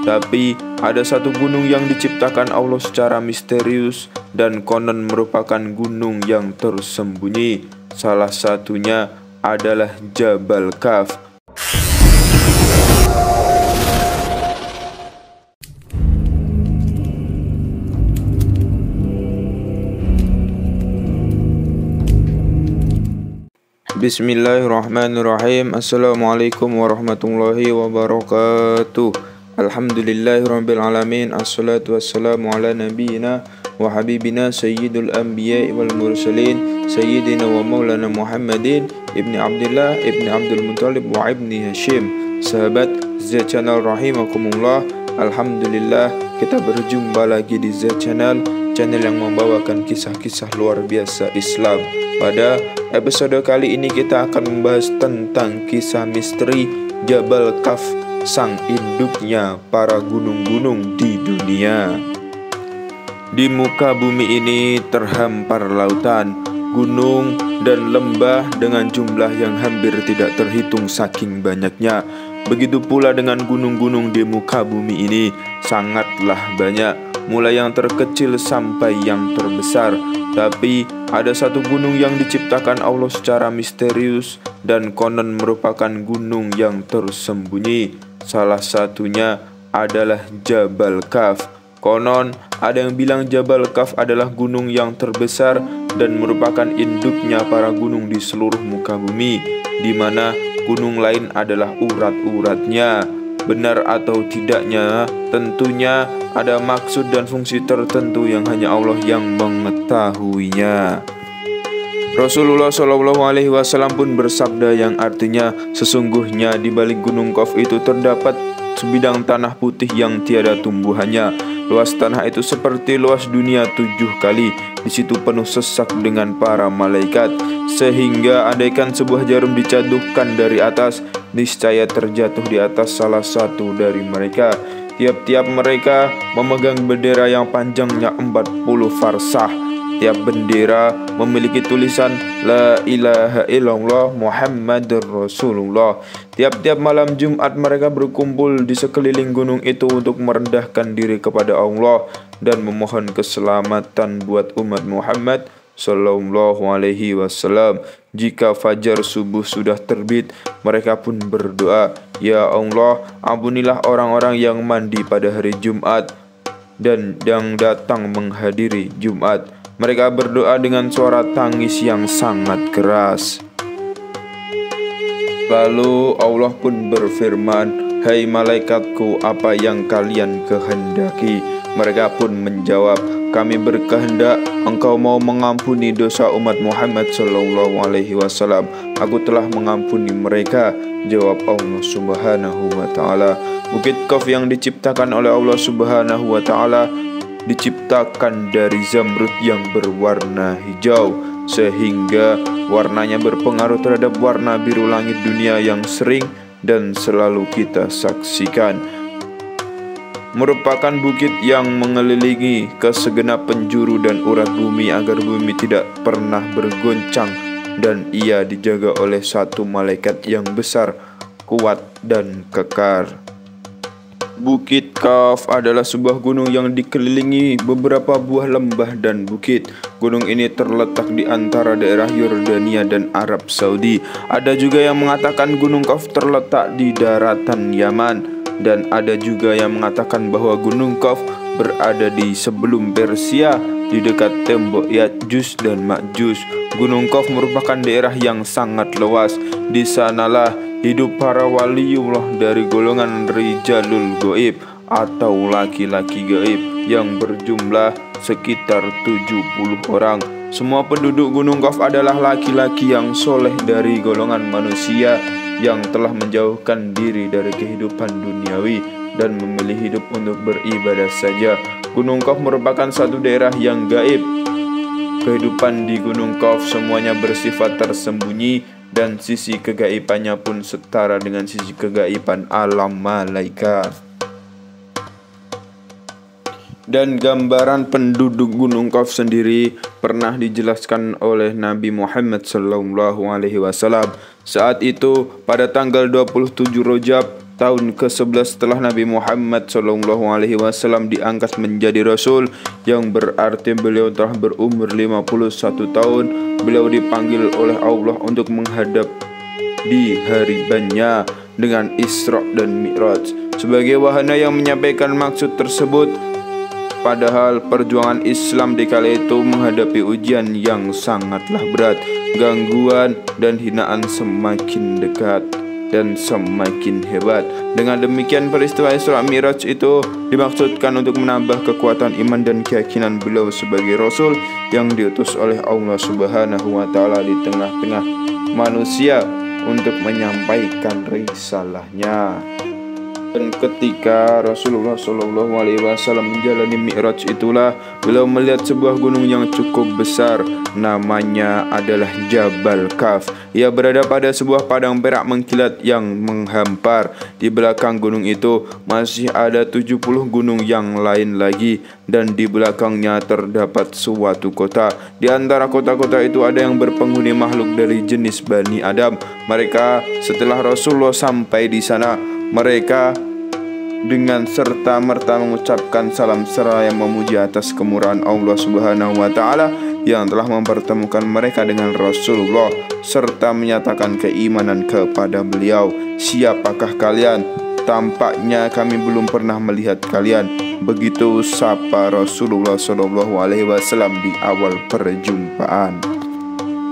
Tapi ada satu gunung yang diciptakan Allah secara misterius dan konon merupakan gunung yang tersembunyi. Salah satunya adalah Jabal Kaf. Bismillahirrahmanirrahim. Assalamualaikum warahmatullahi wabarakatuh. Alhamdulillahirabbil alamin. Assalatu wassalamu ala nabiyyina wa habibina sayyidul anbiya'i wal mursalin sayyidina wa maulana Muhammadin ibni Abdullah ibni Abdul Muttalib wa ibni Hashim. Sahabat Z Channel rahimakumullah, alhamdulillah kita berjumpa lagi di Z Channel yang membawakan kisah-kisah luar biasa Islam. Pada episode kali ini kita akan membahas tentang kisah misteri Jabal Kaf, sang induknya para gunung-gunung di dunia. Di muka bumi ini terhampar lautan, gunung, dan lembah dengan jumlah yang hampir tidak terhitung saking banyaknya. Begitu pula dengan gunung-gunung di muka bumi ini sangatlah banyak, mulai yang terkecil sampai yang terbesar. Tapi ada satu gunung yang diciptakan Allah secara misterius dan konon merupakan gunung yang tersembunyi. Salah satunya adalah Jabal Kaf. Konon ada yang bilang Jabal Kaf adalah gunung yang terbesar dan merupakan induknya para gunung di seluruh muka bumi, di mana gunung lain adalah urat-uratnya. Benar atau tidaknya, tentunya ada maksud dan fungsi tertentu yang hanya Allah yang mengetahuinya. Rasulullah SAW pun bersabda yang artinya, sesungguhnya di balik gunung Kaf itu terdapat sebidang tanah putih yang tiada tumbuhannya. Luas tanah itu seperti luas dunia 7 kali. Di situ penuh sesak dengan para malaikat, sehingga andaikan sebuah jarum dicadukan dari atas, niscaya terjatuh di atas salah satu dari mereka. Tiap-tiap mereka memegang bendera yang panjangnya 40 farsah. Tiap bendera memiliki tulisan La ilaha illallah Muhammadur Rasulullah. Tiap-tiap malam Jumat mereka berkumpul di sekeliling gunung itu untuk merendahkan diri kepada Allah dan memohon keselamatan buat umat Muhammad Sallallahu Alaihi Wasallam. Jika fajar subuh sudah terbit, mereka pun berdoa, Ya Allah, ampunilah orang-orang yang mandi pada hari Jumat dan yang datang menghadiri Jumat. Mereka berdoa dengan suara tangis yang sangat keras. Lalu Allah pun berfirman, Hai malaikatku, apa yang kalian kehendaki? Mereka pun menjawab, Kami berkehendak engkau mau mengampuni dosa umat Muhammad Sallallahu Alaihi Wasallam. Aku telah mengampuni mereka, jawab Allah Subhanahu Wa Taala. Bukit Kaf yang diciptakan oleh Allah Subhanahu Wa Taala diciptakan dari zamrud yang berwarna hijau, sehingga warnanya berpengaruh terhadap warna biru langit dunia yang sering dan selalu kita saksikan. Merupakan bukit yang mengelilingi ke segenap penjuru dan urat bumi agar bumi tidak pernah bergoncang, dan ia dijaga oleh satu malaikat yang besar, kuat dan kekar. Bukit Kaf adalah sebuah gunung yang dikelilingi beberapa buah lembah dan bukit. Gunung ini terletak di antara daerah Yordania dan Arab Saudi. Ada juga yang mengatakan Gunung Kaf terletak di daratan Yaman, dan ada juga yang mengatakan bahwa Gunung Kaf berada di sebelum Persia, di dekat tembok Ya'juj dan Ma'juj. Gunung Kaf merupakan daerah yang sangat luas. Di sanalah hidup para waliullah dari golongan rijalul gaib atau laki-laki gaib yang berjumlah sekitar 70 orang. Semua penduduk Gunung Kaf adalah laki-laki yang soleh dari golongan manusia yang telah menjauhkan diri dari kehidupan duniawi dan memilih hidup untuk beribadah saja. Gunung Kaf merupakan satu daerah yang gaib. Kehidupan di Gunung Kaf semuanya bersifat tersembunyi, dan sisi kegaibannya pun setara dengan sisi kegaiban alam malaikat. Dan gambaran penduduk Gunung Kaf sendiri pernah dijelaskan oleh Nabi Muhammad SAW. Saat itu pada tanggal 27 Rajab tahun ke-11 setelah Nabi Muhammad SAW diangkat menjadi Rasul, yang berarti beliau telah berumur 51 tahun. Beliau dipanggil oleh Allah untuk menghadap di hari bannya dengan Isra dan Mi'raj sebagai wahana yang menyampaikan maksud tersebut. Padahal perjuangan Islam di kala itu menghadapi ujian yang sangatlah berat, gangguan dan hinaan semakin dekat dan semakin hebat. Dengan demikian, peristiwa Isra Mi'raj itu dimaksudkan untuk menambah kekuatan iman dan keyakinan beliau sebagai Rasul yang diutus oleh Allah Subhanahu wa Ta'ala di tengah-tengah manusia untuk menyampaikan risalahnya. Dan ketika Rasulullah SAW menjalani Mi'raj itulah beliau melihat sebuah gunung yang cukup besar, namanya adalah Jabal Kaf. Ia berada pada sebuah padang perak mengkilat yang menghampar. Di belakang gunung itu masih ada 70 gunung yang lain lagi, dan di belakangnya terdapat suatu kota. Di antara kota-kota itu ada yang berpenghuni makhluk dari jenis Bani Adam. Mereka setelah Rasulullah sampai di sana, mereka dengan serta-merta mengucapkan salam seraya memuji atas kemurahan Allah Subhanahu wa Ta'ala yang telah mempertemukan mereka dengan Rasulullah, serta menyatakan keimanan kepada beliau. Siapakah kalian? Tampaknya kami belum pernah melihat kalian. Begitu sapa Rasulullah SAW di awal perjumpaan.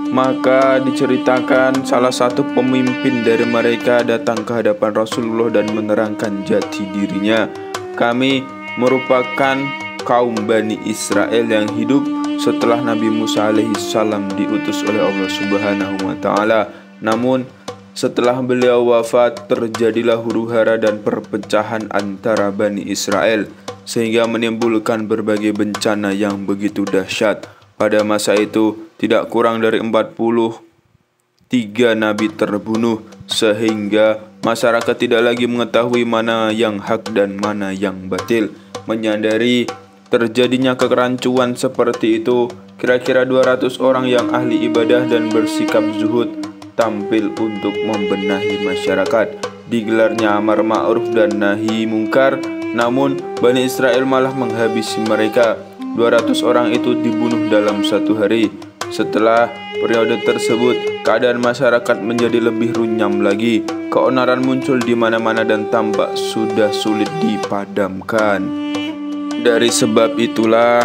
Maka diceritakan salah satu pemimpin dari mereka datang ke hadapan Rasulullah dan menerangkan jati dirinya. Kami merupakan kaum Bani Israel yang hidup setelah Nabi Musa alaihissalam diutus oleh Allah Subhanahu wa Ta'ala. Namun setelah beliau wafat, terjadilah huru-hara dan perpecahan antara Bani Israel, sehingga menimbulkan berbagai bencana yang begitu dahsyat. Pada masa itu tidak kurang dari 43 nabi terbunuh, sehingga masyarakat tidak lagi mengetahui mana yang hak dan mana yang batil. Menyadari terjadinya kekerancuan seperti itu, kira-kira 200 orang yang ahli ibadah dan bersikap zuhud tampil untuk membenahi masyarakat. Digelarnya amar ma'ruf dan nahi mungkar, namun Bani Israel malah menghabisi mereka. 200 orang itu dibunuh dalam satu hari. Setelah periode tersebut, keadaan masyarakat menjadi lebih runyam lagi. Keonaran muncul di mana-mana dan tampak sudah sulit dipadamkan. Dari sebab itulah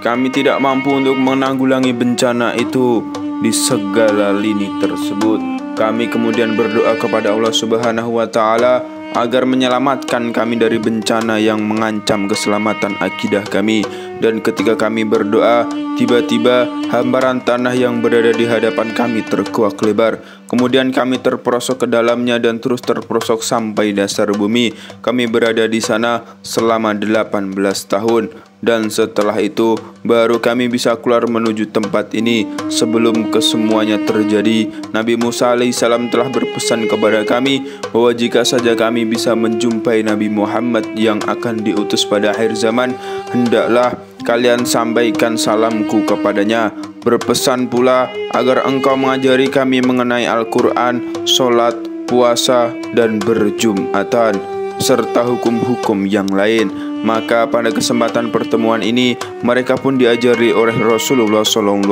kami tidak mampu untuk menanggulangi bencana itu di segala lini tersebut. Kami kemudian berdoa kepada Allah Subhanahu wa Ta'ala agar menyelamatkan kami dari bencana yang mengancam keselamatan akidah kami. Dan ketika kami berdoa, tiba-tiba hamparan tanah yang berada di hadapan kami terkuak lebar. Kemudian kami terperosok ke dalamnya dan terus terperosok sampai dasar bumi. Kami berada di sana selama 18 tahun. Dan setelah itu baru kami bisa keluar menuju tempat ini. Sebelum kesemuanya terjadi, Nabi Musa alaihissalam telah berpesan kepada kami bahwa jika saja kami bisa menjumpai Nabi Muhammad yang akan diutus pada akhir zaman, hendaklah kalian sampaikan salamku kepadanya. Berpesan pula agar engkau mengajari kami mengenai Al-Quran, sholat, puasa, dan berjumatan, serta hukum-hukum yang lain. Maka pada kesempatan pertemuan ini mereka pun diajari oleh Rasulullah SAW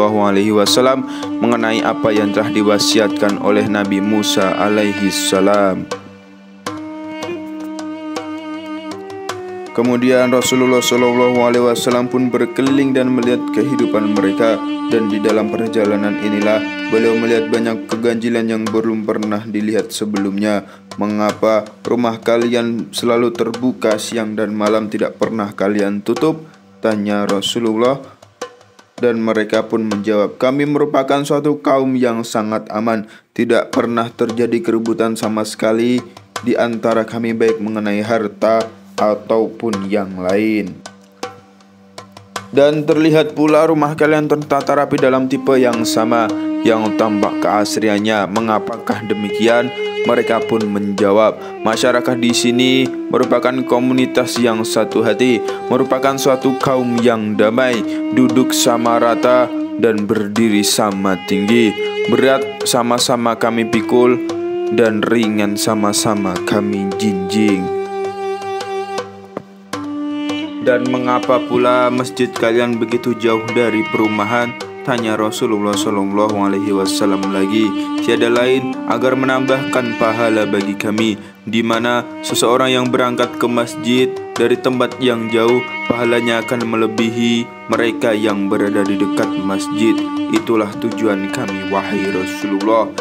mengenai apa yang telah diwasiatkan oleh Nabi Musa alaihissalam. Kemudian Rasulullah SAW pun berkeliling dan melihat kehidupan mereka. Dan di dalam perjalanan inilah beliau melihat banyak keganjilan yang belum pernah dilihat sebelumnya. Mengapa rumah kalian selalu terbuka siang dan malam, tidak pernah kalian tutup? Tanya Rasulullah. Dan mereka pun menjawab, kami merupakan suatu kaum yang sangat aman. Tidak pernah terjadi keributan sama sekali di antara kami, baik mengenai harta ataupun yang lain. Dan terlihat pula rumah kalian tertata rapi dalam tipe yang sama, yang tampak keasriannya. Mengapakah demikian? Mereka pun menjawab, masyarakat di sini merupakan komunitas yang satu hati, merupakan suatu kaum yang damai, duduk sama rata dan berdiri sama tinggi. Berat sama-sama kami pikul dan ringan sama-sama kami jinjing. Dan mengapa pula masjid kalian begitu jauh dari perumahan? Tanya Rasulullah SAW lagi. Tiada lain agar menambahkan pahala bagi kami, di mana seseorang yang berangkat ke masjid dari tempat yang jauh, pahalanya akan melebihi mereka yang berada di dekat masjid. Itulah tujuan kami, wahai Rasulullah.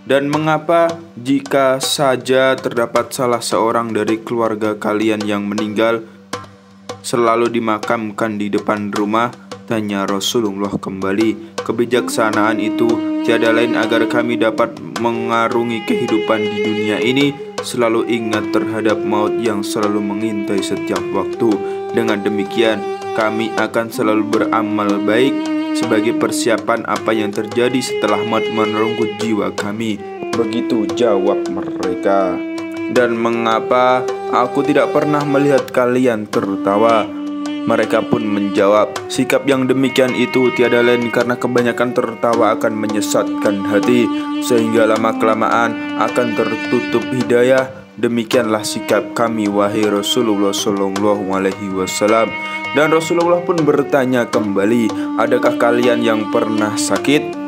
Dan mengapa jika saja terdapat salah seorang dari keluarga kalian yang meninggal, selalu dimakamkan di depan rumah? Tanya Rasulullah kembali. Kebijaksanaan itu tiada lain agar kami dapat mengarungi kehidupan di dunia ini, selalu ingat terhadap maut yang selalu mengintai setiap waktu. Dengan demikian kami akan selalu beramal baik sebagai persiapan apa yang terjadi setelah maut merenggut jiwa kami. Begitu jawab mereka. Dan mengapa aku tidak pernah melihat kalian tertawa? Mereka pun menjawab, sikap yang demikian itu tiada lain karena kebanyakan tertawa akan menyesatkan hati, sehingga lama-kelamaan akan tertutup hidayah. Demikianlah sikap kami, wahai Rasulullah SAW. Dan Rasulullah pun bertanya kembali, adakah kalian yang pernah sakit?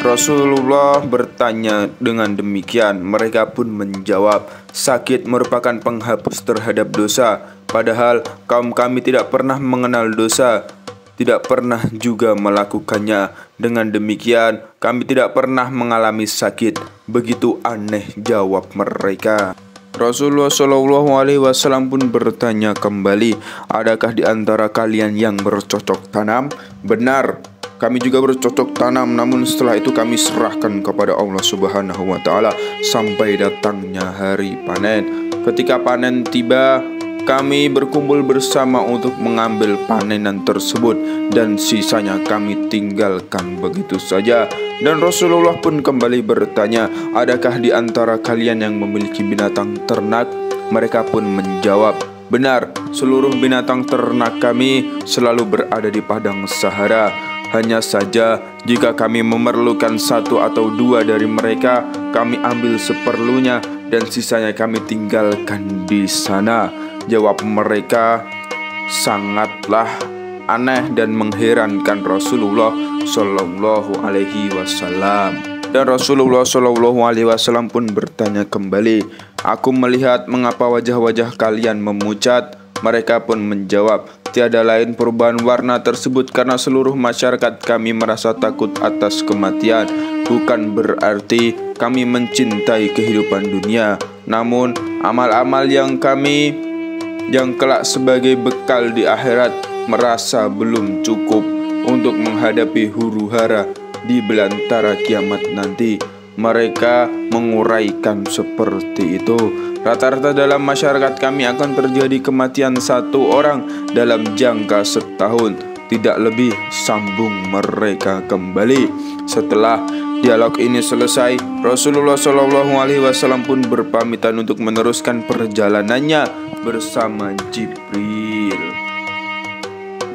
Rasulullah bertanya dengan demikian. Mereka pun menjawab, sakit merupakan penghapus terhadap dosa. Padahal kaum kami tidak pernah mengenal dosa, tidak pernah juga melakukannya. Dengan demikian kami tidak pernah mengalami sakit. Begitu aneh jawab mereka. Rasulullah SAW pun bertanya kembali, adakah di antara kalian yang bercocok tanam? Benar, kami juga bercocok tanam, namun setelah itu kami serahkan kepada Allah Subhanahu wa Ta'ala sampai datangnya hari panen. Ketika panen tiba, kami berkumpul bersama untuk mengambil panenan tersebut, dan sisanya kami tinggalkan begitu saja. Dan Rasulullah pun kembali bertanya, adakah di antara kalian yang memiliki binatang ternak? Mereka pun menjawab, benar, seluruh binatang ternak kami selalu berada di padang Sahara. Hanya saja jika kami memerlukan satu atau dua dari mereka, kami ambil seperlunya dan sisanya kami tinggalkan di sana. Jawab mereka sangatlah aneh dan mengherankan Rasulullah Shallallahu Alaihi Wasallam. Dan Rasulullah Shallallahu Alaihi Wasallam pun bertanya kembali, aku melihat mengapa wajah-wajah kalian memucat. Mereka pun menjawab, tiada lain perubahan warna tersebut karena seluruh masyarakat kami merasa takut atas kematian. Bukan berarti kami mencintai kehidupan dunia, namun amal-amal yang kelak sebagai bekal di akhirat merasa belum cukup untuk menghadapi huru-hara di belantara kiamat nanti. Mereka menguraikan seperti itu. Rata-rata dalam masyarakat kami akan terjadi kematian satu orang dalam jangka setahun, tidak lebih, sambung mereka kembali. Setelah dialog ini selesai, Rasulullah SAW pun berpamitan untuk meneruskan perjalanannya bersama Jibril.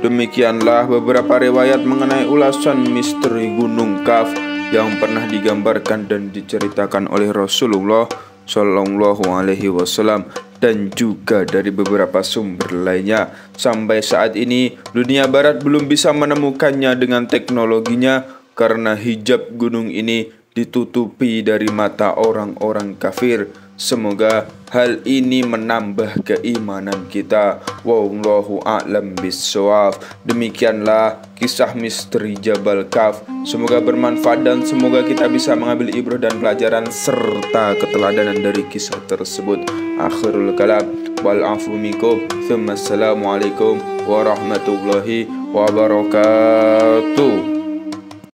Demikianlah beberapa riwayat mengenai ulasan misteri Gunung Kaf yang pernah digambarkan dan diceritakan oleh Rasulullah Shallallahu Alaihi Wasallam, dan juga dari beberapa sumber lainnya. Sampai saat ini dunia barat belum bisa menemukannya dengan teknologinya karena hijab gunung ini ditutupi dari mata orang-orang kafir. Semoga hal ini menambah keimanan kita. Wallahu a'lam bishawab. Demikianlah kisah misteri Jabal Kaf. Semoga bermanfaat dan semoga kita bisa mengambil ibrah dan pelajaran serta keteladanan dari kisah tersebut. Akhirul kalam wal afu minkum. Assalamualaikum warahmatullahi wabarakatuh.